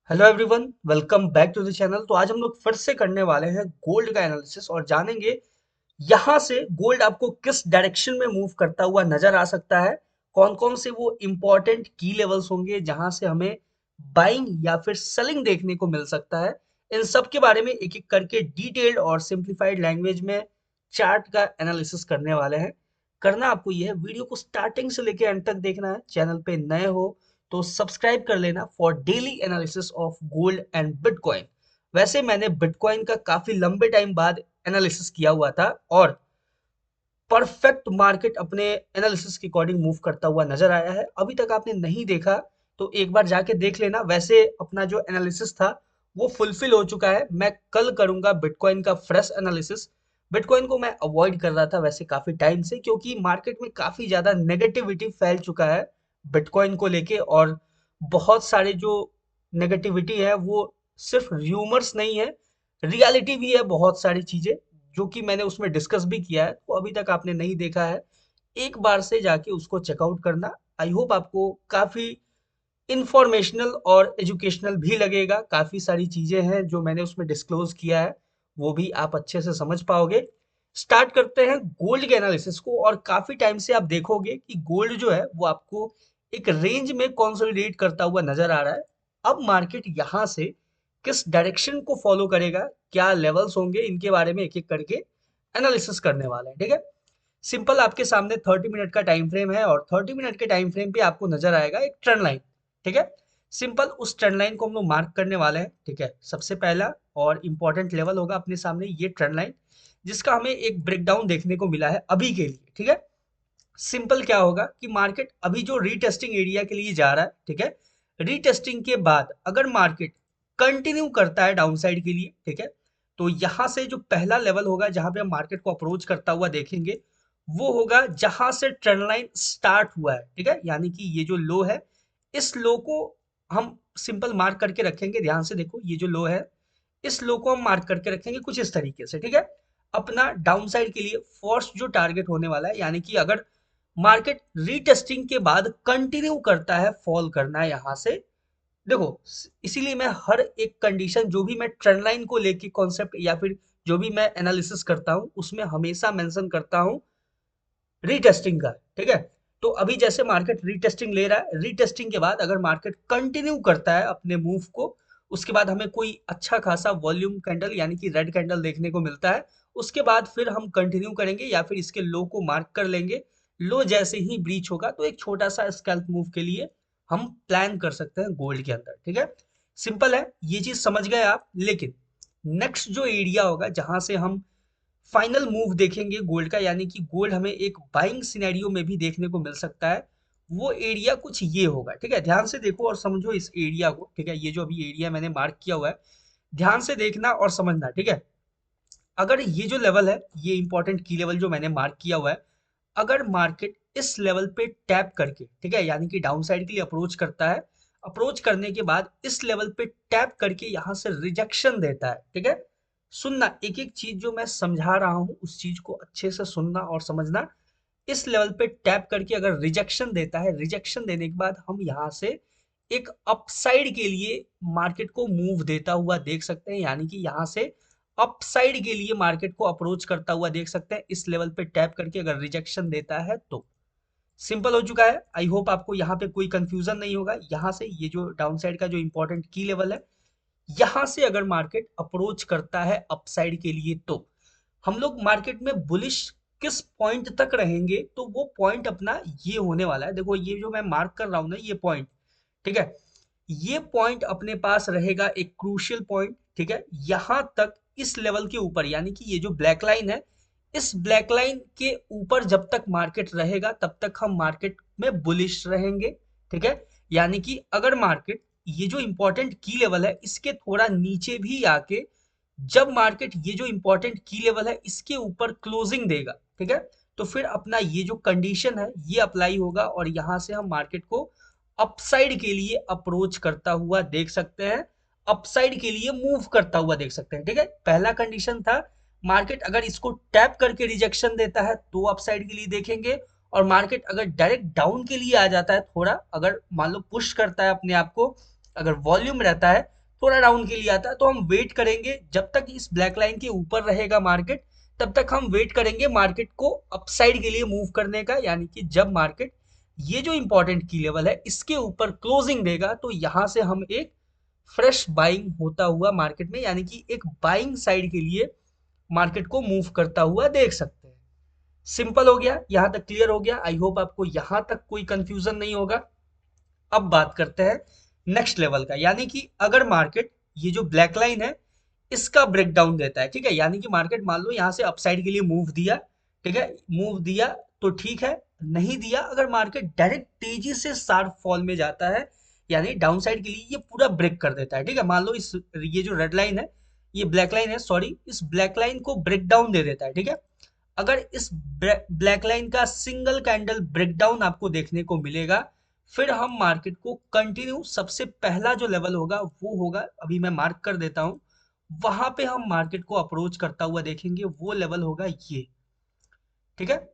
Hello everyone, welcome back to the channel. तो आज हम लोग फिर से करने वाले हैं गोल्ड का एनालिसिस और जानेंगे यहाँ से गोल्ड आपको किस डायरेक्शन में मूव करता हुआ नजर आ सकता है। कौन कौन से वो इंपॉर्टेंट की लेवल्स होंगे जहां से हमें बाइंग या फिर सेलिंग देखने को मिल सकता है। इन सब के बारे में एक एक करके डिटेल्ड और सिंप्लीफाइड लैंग्वेज में चार्ट का एनालिसिस करने वाले हैं। करना आपको ये है, वीडियो को स्टार्टिंग से लेकर एंड तक देखना है। चैनल पे नए हो तो सब्सक्राइब कर लेना for daily analysis of gold and bitcoin. वैसे मैंने बिटकॉइन का काफी लंबे टाइम बाद एनालिसिस किया हुआ था और परफेक्ट मार्केट अपने एनालिसिस के अकॉर्डिंग मूव करता हुआ नजर आया है। अभी तक आपने नहीं देखा तो एक बार जाके देख लेना। वैसे अपना जो एनालिसिस था वो फुलफिल हो चुका है। मैं कल करूंगा बिटकॉइन का फ्रेश एनालिसिस। बिटकॉइन को मैं अवॉइड कर रहा था वैसे काफी टाइम से, क्योंकि मार्केट में काफी ज्यादा नेगेटिविटी फैल चुका है बिटकॉइन को लेके। और बहुत सारे जो नेगेटिविटी है वो सिर्फ र्यूमर्स नहीं है, रियलिटी भी है। बहुत सारी चीजें जो कि मैंने उसमें डिस्कस भी किया है, तो अभी तक आपने नहीं देखा है, एक बार से जाके उसको चेकआउट करना। आई होप आपको काफी इंफॉर्मेशनल और एजुकेशनल भी लगेगा। काफी सारी चीजें हैं जो मैंने उसमें डिस्क्लोज किया है, वो भी आप अच्छे से समझ पाओगे। स्टार्ट करते हैं गोल्ड के एनालिसिस को। और काफी टाइम से आप देखोगे कि गोल्ड जो है वो आपको एक रेंज में कंसोलिडेट करता हुआ नजर आ रहा है। अब मार्केट यहाँ से किस डायरेक्शन को फॉलो करेगा, क्या लेवल्स होंगे, इनके बारे में एक एक करके एनालिसिस करने वाले हैं। ठीक है, सिंपल आपके सामने 30 मिनट का टाइम फ्रेम है और 30 मिनट के टाइम फ्रेम पे आपको नजर आएगा एक ट्रेंड लाइन। ठीक है, सिंपल उस ट्रेंड लाइन को हम लोग मार्क करने वाले हैं। ठीक है, सबसे पहला और इंपॉर्टेंट लेवल होगा अपने सामने ये ट्रेंड लाइन, जिसका हमें एक ब्रेकडाउन देखने को मिला है अभी के लिए। ठीक है, सिंपल क्या होगा कि मार्केट अभी जो रीटेस्टिंग एरिया के लिए जा रहा है, ठीक है, रीटेस्टिंग के बाद अगर मार्केट कंटिन्यू करता है डाउन साइड के लिए, ठीक है, तो यहां से जो पहला लेवल होगा जहां पे हम मार्केट को अप्रोच करता हुआ देखेंगे, वो होगा जहां से ट्रेंड लाइन स्टार्ट हुआ है। ठीक है, यानी कि ये जो लो है, इस लो को हम सिंपल मार्क करके रखेंगे। ध्यान से देखो, ये जो लो है, इस लो को हम मार्क करके रखेंगे कुछ इस तरीके से। ठीक है, अपना डाउन साइड के लिए फर्स्ट जो टारगेट होने वाला है, यानी कि अगर मार्केट रीटेस्टिंग के बाद कंटिन्यू करता है फॉल करना है यहां से। देखो, इसीलिए मैं हर एक कंडीशन जो भी मैं ट्रेंड लाइन को लेके कॉन्सेप्ट या फिर जो भी मैं एनालिसिस करता हूं उसमें हमेशा मेंशन करता हूं रीटेस्टिंग का। ठीक है, तो अभी जैसे मार्केट रीटेस्टिंग ले रहा है, रीटेस्टिंग के बाद अगर मार्केट कंटिन्यू करता है अपने मूव को, उसके बाद हमें कोई अच्छा खासा वॉल्यूम कैंडल यानी कि रेड कैंडल देखने को मिलता है, उसके बाद फिर हम कंटिन्यू करेंगे या फिर इसके लो को मार्क कर लेंगे। लो जैसे ही ब्रीच होगा तो एक छोटा सा स्कैल्प मूव के लिए हम प्लान कर सकते हैं गोल्ड के अंदर। ठीक है, सिंपल है, ये चीज समझ गए आप। लेकिन नेक्स्ट जो एरिया होगा जहां से हम फाइनल मूव देखेंगे गोल्ड का, यानी कि गोल्ड हमें एक बाइंग सिनेरियो में भी देखने को मिल सकता है, वो एरिया कुछ ये होगा। ठीक है, ध्यान से देखो और समझो इस एरिया को। ठीक है, ये जो अभी एरिया मैंने मार्क किया हुआ है, ध्यान से देखना और समझना। ठीक है, अगर ये जो लेवल है, ये इंपॉर्टेंट की लेवल जो मैंने मार्क किया हुआ है, अगर मार्केट इस लेवल पे टैप करके, ठीक है, यानी कि डाउन साइड के लिए अप्रोच करता है, अप्रोच करने के बाद इस लेवल पे टैप करके यहां से रिजेक्शन देता है। ठीक है, सुनना, एक एक चीज जो मैं समझा रहा हूं उस चीज को अच्छे से सुनना और समझना। इस लेवल पे टैप करके अगर रिजेक्शन देता है, रिजेक्शन देने के बाद हम यहाँ से एक अपसाइड के लिए मार्केट को मूव देता हुआ देख सकते हैं, यानी कि यहाँ से अपसाइड के लिए मार्केट को अप्रोच करता हुआ देख सकते हैं इस लेवल पे टैप करके अगर रिजेक्शन देता है तो। सिंपल हो चुका है। आई होप आपको यहाँ पे कोई कंफ्यूजन नहीं होगा। यहाँ से ये जो डाउन साइड का जो इंपॉर्टेंट की लेवल है, यहाँ से अगर मार्केट अप्रोच करता है अपसाइड के लिए तो हम लोग मार्केट में बुलिश किस पॉइंट तक रहेंगे, तो वो पॉइंट अपना ये होने वाला है। देखो, ये जो मैं मार्क कर रहा हूं ना, ये पॉइंट, ठीक है, ये पॉइंट अपने पास रहेगा एक क्रूशियल पॉइंट। ठीक है, यहां तक इस लेवल के ऊपर, यानी कि ये जो ब्लैक लाइन है, इस ब्लैक लाइन के ऊपर जब तक मार्केट रहेगा तब तक हम मार्केट में बुलिश रहेंगे। ठीक है, यानी कि अगर मार्केट ये जो इंपॉर्टेंट की लेवल है इसके थोड़ा नीचे भी आके जब मार्केट ये जो इंपॉर्टेंट की लेवल है इसके ऊपर क्लोजिंग देगा, ठीक है, तो फिर अपना ये जो कंडीशन है ये अप्लाई होगा और यहां से हम मार्केट को अपसाइड के लिए अप्रोच करता हुआ देख सकते हैं, अपसाइड के लिए मूव करता हुआ देख सकते हैं। ठीक है, पहला कंडीशन था मार्केट अगर इसको टैप करके रिजेक्शन देता है तो अपसाइड के लिए देखेंगे, और मार्केट अगर डायरेक्ट डाउन के लिए आ जाता है, थोड़ा अगर मान लो पुश करता है अपने आप को, अगर वॉल्यूम रहता है, थोड़ा डाउन के लिए आता है, तो हम वेट करेंगे जब तक इस ब्लैक लाइन के ऊपर रहेगा मार्केट, तब तक हम वेट करेंगे मार्केट को अपसाइड के लिए मूव करने का। यानी कि जब मार्केट ये जो इंपॉर्टेंट की लेवल है इसके ऊपर क्लोजिंग देगा, तो यहां से हम एक फ्रेश बाइंग होता हुआ मार्केट में, यानी कि एक बाइंग साइड के लिए मार्केट को मूव करता हुआ देख सकते हैं। सिंपल हो गया, यहां तक क्लियर हो गया। आई होप आपको यहां तक कोई कंफ्यूजन नहीं होगा। अब बात करते हैं नेक्स्ट लेवल का, यानी कि अगर मार्केट ये जो ब्लैक लाइन है इसका ब्रेकडाउन देता है, ठीक है, यानी कि मार्केट मान लो यहाँ से अपसाइड के लिए मूव दिया, ठीक है, मूव दिया तो ठीक है, नहीं दिया, अगर मार्केट डायरेक्ट तेजी से शार्प फॉल में जाता है, यानी डाउन साइड के लिए ये पूरा ब्रेक कर देता है, ठीक है, मान लो इस ये जो रेड लाइन है, ये ब्लैक लाइन है, सॉरी, इस ब्लैक लाइन को ब्रेक डाउन दे देता है, ठीक है। अगर इस ब्लैक लाइन का सिंगल कैंडल ब्रेकडाउन आपको देखने को मिलेगा, फिर हम मार्केट को कंटिन्यू, सबसे पहला जो लेवल होगा वो होगा, अभी मैं मार्क कर देता हूं, वहां पे हम मार्केट को अप्रोच करता हुआ देखेंगे, वो लेवल होगा ये, ठीक है।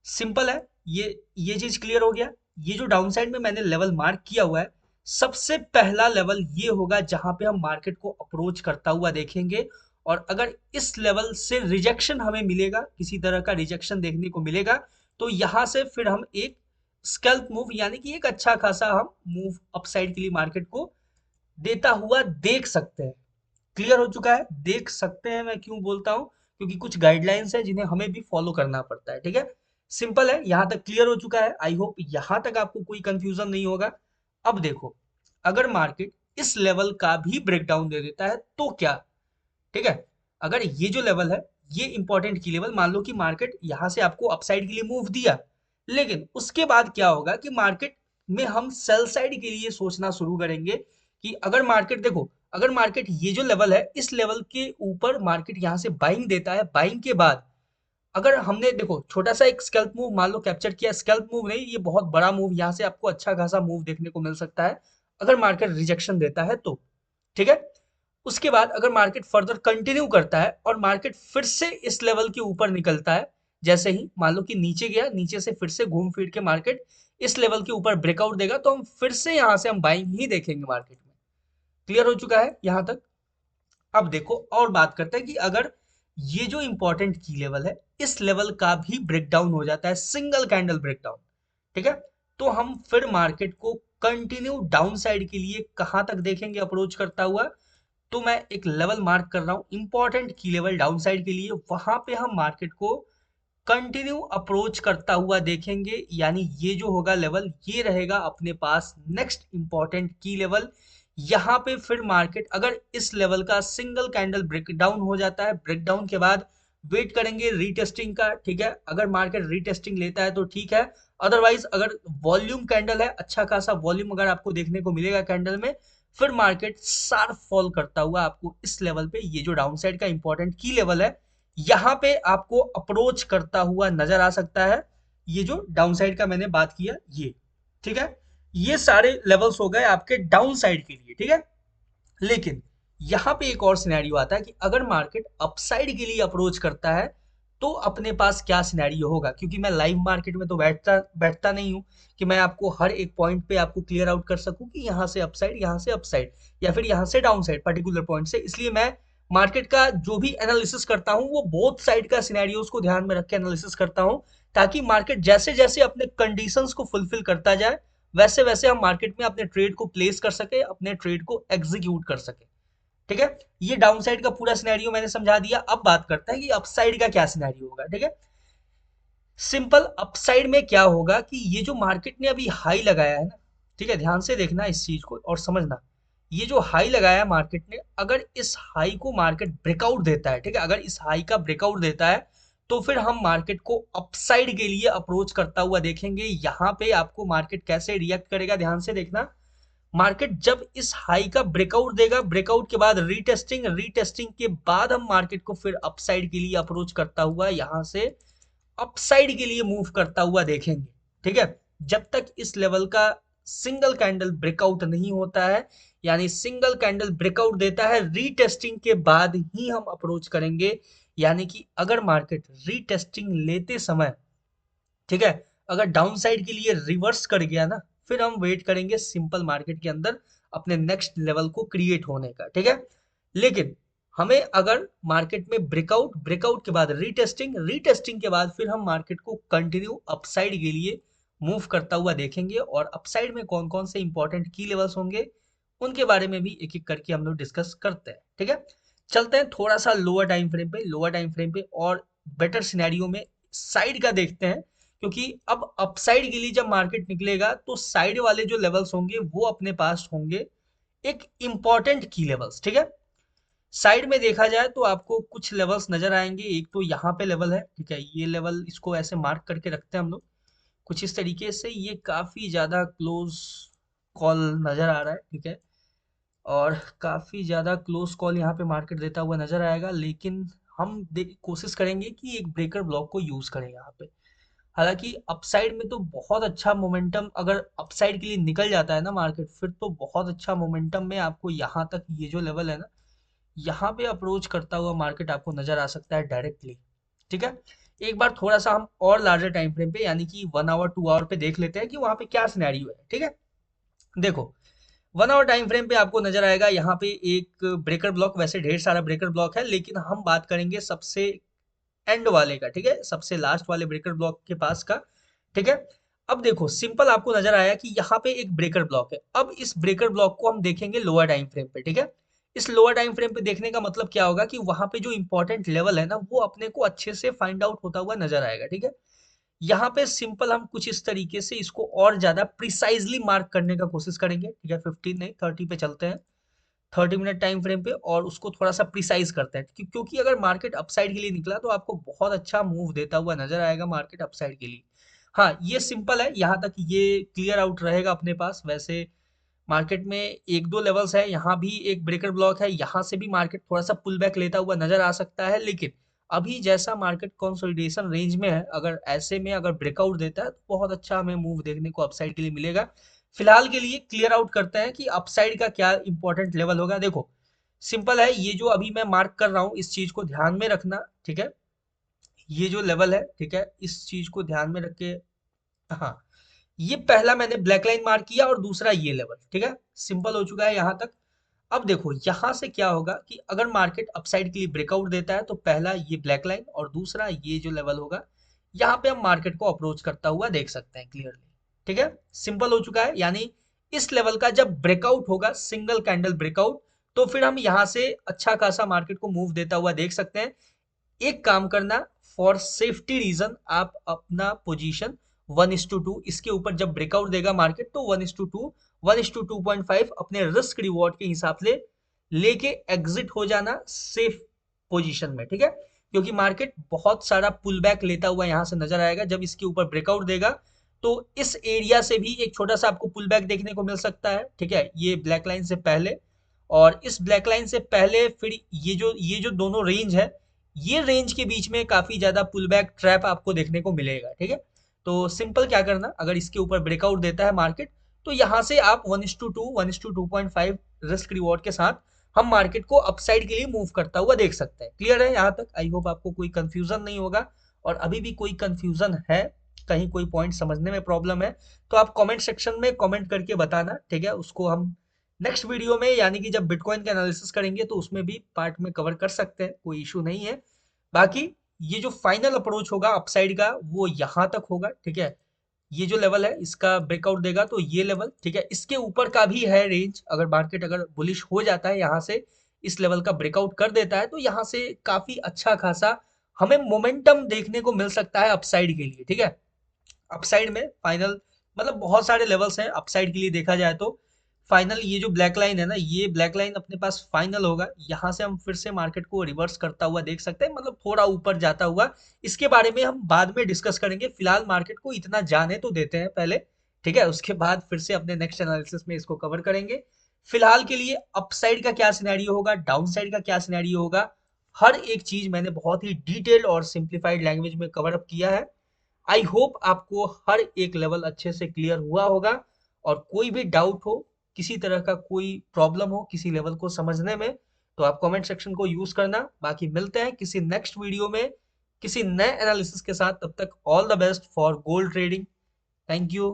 सिंपल है, ये चीज क्लियर हो गया। ये जो डाउन साइड में मैंने लेवल मार्क किया हुआ है, सबसे पहला लेवल ये होगा जहां पे हम मार्केट को अप्रोच करता हुआ देखेंगे। और अगर इस लेवल से रिजेक्शन हमें मिलेगा, किसी तरह का रिजेक्शन देखने को मिलेगा, तो यहां से फिर हम एक स्कैल्प मूव, यानी कि एक अच्छा खासा हम मूव अपसाइड के लिए मार्केट को देता हुआ देख सकते हैं। क्लियर हो चुका है, देख सकते हैं मैं क्यों बोलता हूं, क्योंकि कुछ गाइडलाइंस है जिन्हें हमें भी फॉलो करना पड़ता है, ठीक है। सिंपल है, यहां तक क्लियर हो चुका है। आई होप यहां तक आपको कोई कंफ्यूजन नहीं होगा। अब देखो, अगर मार्केट इस लेवल का भी ब्रेकडाउन दे देता है तो क्या, ठीक है। अगर ये जो लेवल है, ये इंपॉर्टेंट की लेवल, मान लो कि मार्केट यहां से आपको अपसाइड के लिए मूव दिया, लेकिन उसके बाद क्या होगा कि मार्केट में हम सेल साइड के लिए सोचना शुरू करेंगे कि अगर मार्केट, देखो, अगर मार्केट ये जो लेवल है इस लेवल के ऊपर मार्केट यहां से बाइंग देता है, बाइंग के बाद अगर हमने, देखो, छोटा सा एक स्कैल्प मूव मान लो कैप्चर किया, स्कैल्प मूव नहीं, ये बहुत बड़ा मूव, यहाँ से आपको अच्छा खासा मूव देखने को मिल सकता है अगर मार्केट रिजेक्शन देता है तो, ठीक है। उसके बाद अगर मार्केट फर्दर कंटिन्यू करता है और मार्केट फिर से इस लेवल के ऊपर निकलता है, जैसे ही मान लो कि नीचे गया, नीचे से फिर से घूम फिर के मार्केट इस लेवल के ऊपर ब्रेकआउट देगा, तो हम फिर से यहां से हम बाइंग ही देखेंगे मार्केट में। क्लियर हो चुका है यहां तक। अब देखो और बात करते हैं कि अगर ये जो इंपॉर्टेंट की लेवल है इस लेवल का भी ब्रेकडाउन हो जाता है, सिंगल कैंडल ब्रेकडाउन, ठीक है, तो हम फिर मार्केट को कंटिन्यू डाउन साइड के लिए कहां तक देखेंगे अप्रोच करता हुआ। तो मैं एक लेवल मार्क कर रहा हूं, इंपॉर्टेंट की लेवल डाउन साइड के लिए, वहां पे हम मार्केट को कंटिन्यू अप्रोच करता हुआ देखेंगे। यानी ये जो होगा लेवल, ये रहेगा अपने पास नेक्स्ट इंपॉर्टेंट की लेवल। यहाँ पे फिर मार्केट अगर इस लेवल का सिंगल कैंडल ब्रेकडाउन हो जाता है, ब्रेकडाउन के बाद वेट करेंगे रीटेस्टिंग का, ठीक है, अगर मार्केट रीटेस्टिंग लेता है तो ठीक है, अदरवाइज अगर वॉल्यूम कैंडल है, अच्छा खासा वॉल्यूम अगर आपको देखने को मिलेगा कैंडल में, फिर मार्केट शार्प फॉल करता हुआ आपको इस लेवल पे, ये जो डाउन साइड का इंपॉर्टेंट की लेवल है, यहाँ पे आपको अप्रोच करता हुआ नजर आ सकता है। ये जो डाउन साइड का मैंने बात किया ये, ठीक है, ये सारे लेवल्स हो गए आपके डाउन साइड के लिए, ठीक है। लेकिन यहाँ पे एक और सिनेरियो आता है कि अगर मार्केट अपसाइड के लिए अप्रोच करता है तो अपने पास क्या सिनेरियो होगा, क्योंकि मैं लाइव मार्केट में तो बैठता बैठता नहीं हूँ कि मैं आपको हर एक पॉइंट पे आपको क्लियर आउट कर सकूं कि यहाँ से अपसाइड, यहाँ से अपसाइड, या फिर यहाँ से डाउन साइड पर्टिकुलर पॉइंट से। इसलिए मैं मार्केट का जो भी एनालिसिस करता हूँ वो बोथ साइड का सिनेरियोज को ध्यान में रख के एनालिसिस करता हूँ, ताकि मार्केट जैसे जैसे अपने कंडीशंस को फुलफिल करता जाए, वैसे वैसे हम मार्केट में अपने ट्रेड को प्लेस कर सके, अपने ट्रेड को एग्जीक्यूट कर सके, ठीक है। ये डाउन साइड का पूरा सिनेरियो मैंने समझा दिया। अब बात करते हैं कि अपसाइड का क्या सिनेरियो होगा, ठीक है। सिंपल अपसाइड में क्या होगा कि ये जो मार्केट ने अभी हाई लगाया है ना, ठीक है, ध्यान से देखना इस चीज को और समझना, ये जो हाई लगाया है मार्केट ने, अगर इस हाई को मार्केट ब्रेकआउट देता है, ठीक है, अगर इस हाई का ब्रेकआउट देता है तो फिर हम मार्केट को अपसाइड के लिए अप्रोच करता हुआ देखेंगे। यहाँ पे आपको मार्केट कैसे रिएक्ट करेगा ध्यान से देखना। मार्केट जब इस हाई का ब्रेकआउट देगा, ब्रेकआउट के बाद रीटेस्टिंग, रीटेस्टिंग के बाद हम मार्केट को फिर अपसाइड के लिए अप्रोच करता हुआ यहां से अपसाइड के लिए मूव करता हुआ देखेंगे, ठीक है। जब तक इस लेवल का सिंगल कैंडल ब्रेकआउट नहीं होता है, यानी सिंगल कैंडल ब्रेकआउट देता है रीटेस्टिंग के बाद ही हम अप्रोच करेंगे। यानी कि अगर मार्केट रीटेस्टिंग लेते समय, ठीक है, अगर डाउन साइड के लिए रिवर्स कर गया ना, फिर हम वेट करेंगे सिंपल मार्केट के अंदर अपने नेक्स्ट लेवल को क्रिएट होने का, ठीक है। लेकिन हमें अगर मार्केट में ब्रेकआउट, ब्रेकआउट के बाद रीटेस्टिंग, रीटेस्टिंग के बाद फिर हम मार्केट को कंटिन्यू अपसाइड के लिए मूव करता हुआ देखेंगे, और अपसाइड में कौन कौन से इंपॉर्टेंट की लेवल्स होंगे उनके बारे में भी एक एक करके हम लोग डिस्कस करते हैं, ठीक है। चलते हैं थोड़ा सा लोअर टाइम फ्रेम पे, लोअर टाइम फ्रेम पे और बेटर सिनेरियो में साइड का देखते हैं, क्योंकि अब अपसाइड के लिए जब मार्केट निकलेगा तो साइड वाले जो लेवल्स होंगे वो अपने पास होंगे एक इंपॉर्टेंट की लेवल्स, ठीक है। साइड में देखा जाए तो आपको कुछ लेवल्स नजर आएंगे। एक तो यहाँ पे लेवल है, ठीक है, ये लेवल इसको ऐसे मार्क करके रखते हैं हम लोग कुछ इस तरीके से। ये काफी ज्यादा क्लोज कॉल नजर आ रहा है, ठीक है, और काफी ज्यादा क्लोज कॉल यहाँ पे मार्केट देता हुआ नजर आएगा। लेकिन हम कोशिश करेंगे कि एक ब्रेकर ब्लॉक को यूज करें यहाँ पे। हालांकि अपसाइड में तो बहुत अच्छा मोमेंटम, अगर अपसाइड के लिए निकल जाता है ना मार्केट, फिर तो बहुत अच्छा मोमेंटम में आपको यहाँ तक ये जो लेवल है ना, यहाँ पे अप्रोच करता हुआ मार्केट आपको नजर आ सकता है डायरेक्टली, ठीक है। एक बार थोड़ा सा हम और लार्जर टाइम फ्रेम पे यानी कि 1 आवर 2 आवर पे देख लेते हैं कि वहां पे क्या सिनेरियो है, ठीक है। देखो 1 आवर टाइम फ्रेम पे आपको नजर आएगा यहाँ पे एक ब्रेकर ब्लॉक, वैसे ढेर सारा ब्रेकर ब्लॉक है, लेकिन हम बात करेंगे सबसे एंड वाले का, ठीक है, सबसे लास्ट वाले ब्रेकर ब्लॉक के पास का, ठीक है। अब देखो सिंपल आपको नजर आया कि यहाँ पे एक ब्रेकर ब्लॉक है। अब इस ब्रेकर ब्लॉक को हम देखेंगे लोअर टाइम फ्रेम पे, ठीक है। इस लोअर टाइम फ्रेम पे देखने का मतलब क्या होगा कि वहां पे जो इंपॉर्टेंट लेवल है ना वो अपने को अच्छे से फाइंड आउट होता हुआ नजर आएगा, ठीक है। यहाँ पे सिंपल हम कुछ इस तरीके से इसको और ज्यादा प्रिसाइजली मार्क करने का कोशिश करेंगे, ठीक है। 15 नहीं 30 पे चलते हैं, 30 मिनट टाइम फ्रेम पे, और उसको थोड़ा सा प्रिसाइज करते हैं, क्योंकि अगर मार्केट अपसाइड के लिए निकला तो आपको बहुत अच्छा मूव देता हुआ नजर आएगा मार्केट अपसाइड के लिए। हाँ ये सिंपल है, यहाँ तक ये क्लियर आउट रहेगा अपने पास। वैसे मार्केट में एक दो लेवल्स है, यहाँ भी एक ब्रेकर ब्लॉक है, यहाँ से भी मार्केट थोड़ा सा पुल बैक लेता हुआ नजर आ सकता है। लेकिन अभी जैसा मार्केट कंसोलिडेशन रेंज में है, अगर ऐसे में अगर ब्रेकआउट देता है तो बहुत अच्छा हमें मूव देखने को अपसाइड के लिए मिलेगा। फिलहाल के लिए क्लियर आउट करते हैं कि अपसाइड का क्या इंपॉर्टेंट लेवल होगा। देखो सिंपल है, ये जो अभी मैं मार्क कर रहा हूँ इस चीज को ध्यान में रखना, ठीक है। ये जो लेवल है, ठीक है, इस चीज को ध्यान में रख के, हाँ, ये पहला मैंने ब्लैक लाइन मार्क किया और दूसरा ये लेवल, ठीक है, सिंपल हो चुका है यहाँ तक। अब देखो यहाँ से क्या होगा कि अगर मार्केट अपसाइड के लिए ब्रेकआउट देता है तो पहला ये ब्लैक लाइन और दूसरा ये जो लेवल होगा, यहाँ पे हम मार्केट को अप्रोच करता हुआ देख सकते हैं क्लियरली, ठीक है। सिंपल हो चुका है, यानी इस लेवल का जब ब्रेकआउट होगा, सिंगल कैंडल ब्रेकआउट, तो फिर हम यहाँ से अच्छा खासा मार्केट को मूव देता हुआ देख सकते हैं। एक काम करना, फॉर सेफ्टी रीजन आप अपना पोजीशन 1:2, इसके ऊपर जब ब्रेकआउट देगा मार्केट तो 1:2, 1:2.5 अपने रिस्क रिवॉर्ड के हिसाब से लेके एग्जिट हो जाना सेफ पोजीशन में, ठीक है। क्योंकि मार्केट बहुत सारा पुल बैक लेता हुआ यहां से नजर आएगा, जब इसके ऊपर ब्रेकआउट देगा तो इस एरिया से भी एक छोटा सा आपको पुल बैक देखने को मिल सकता है, ठीक है, ये ब्लैक लाइन से पहले और इस ब्लैक लाइन से पहले। फिर ये जो दोनों रेंज है, ये रेंज के बीच में काफी ज्यादा पुल बैक ट्रैप आपको देखने को मिलेगा, ठीक है। तो सिंपल क्या करना, अगर इसके ऊपर ब्रेकआउट देता है मार्केट तो यहाँ से आप 1:2, 1:2.5 रिस्क रिवॉर्ड के साथ हम मार्केट को अपसाइड के लिए मूव करता हुआ देख सकते हैं। क्लियर है यहाँ तक? आई होप आपको कोई कंफ्यूजन नहीं होगा, और अभी भी कोई कंफ्यूजन है, कहीं कोई पॉइंट समझने में प्रॉब्लम है, तो आप कमेंट सेक्शन में कमेंट करके बताना, ठीक है। उसको हम नेक्स्ट वीडियो में यानी कि जब बिटकॉइन का एनालिसिस करेंगे तो उसमें भी पार्ट में कवर कर सकते हैं, कोई इशू नहीं है। बाकी ये जो फाइनल अप्रोच होगा अपसाइड का वो यहाँ तक होगा, ठीक है। ये जो लेवल है इसका ब्रेकआउट देगा तो ये लेवल, ठीक है, इसके ऊपर का भी है रेंज। अगर मार्केट अगर बुलिश हो जाता है यहाँ से, इस लेवल का ब्रेकआउट कर देता है तो यहाँ से काफी अच्छा खासा हमें मोमेंटम देखने को मिल सकता है अपसाइड के लिए, ठीक है। अपसाइड में फाइनल मतलब बहुत सारे लेवल्स हैं अपसाइड के लिए देखा जाए तो। फाइनल ये जो ब्लैक लाइन है ना, ये ब्लैक लाइन अपने पास फाइनल होगा, यहाँ से हम फिर से मार्केट को रिवर्स करता हुआ देख सकते हैं, मतलब थोड़ा ऊपर जाता हुआ। इसके बारे में हम बाद में डिस्कस करेंगे, फिलहाल मार्केट को इतना जाने तो देते हैं पहले, ठीक है, उसके बाद फिर से अपने नेक्स्ट एनालिसिस में इसको कवर करेंगे। फिलहाल के लिए अपसाइड का क्या सिनेरियो होगा, डाउन साइड का क्या सिनेरियो होगा, हर एक चीज मैंने बहुत ही डिटेल्ड और सिंप्लीफाइड लैंग्वेज में कवर अप किया है। आई होप आपको हर एक लेवल अच्छे से क्लियर हुआ होगा, और कोई भी डाउट हो, किसी तरह का कोई प्रॉब्लम हो किसी लेवल को समझने में, तो आप कमेंट सेक्शन को यूज करना। बाकी मिलते हैं किसी नेक्स्ट वीडियो में किसी नए एनालिसिस के साथ, तब तक all the best for gold trading. Thank you.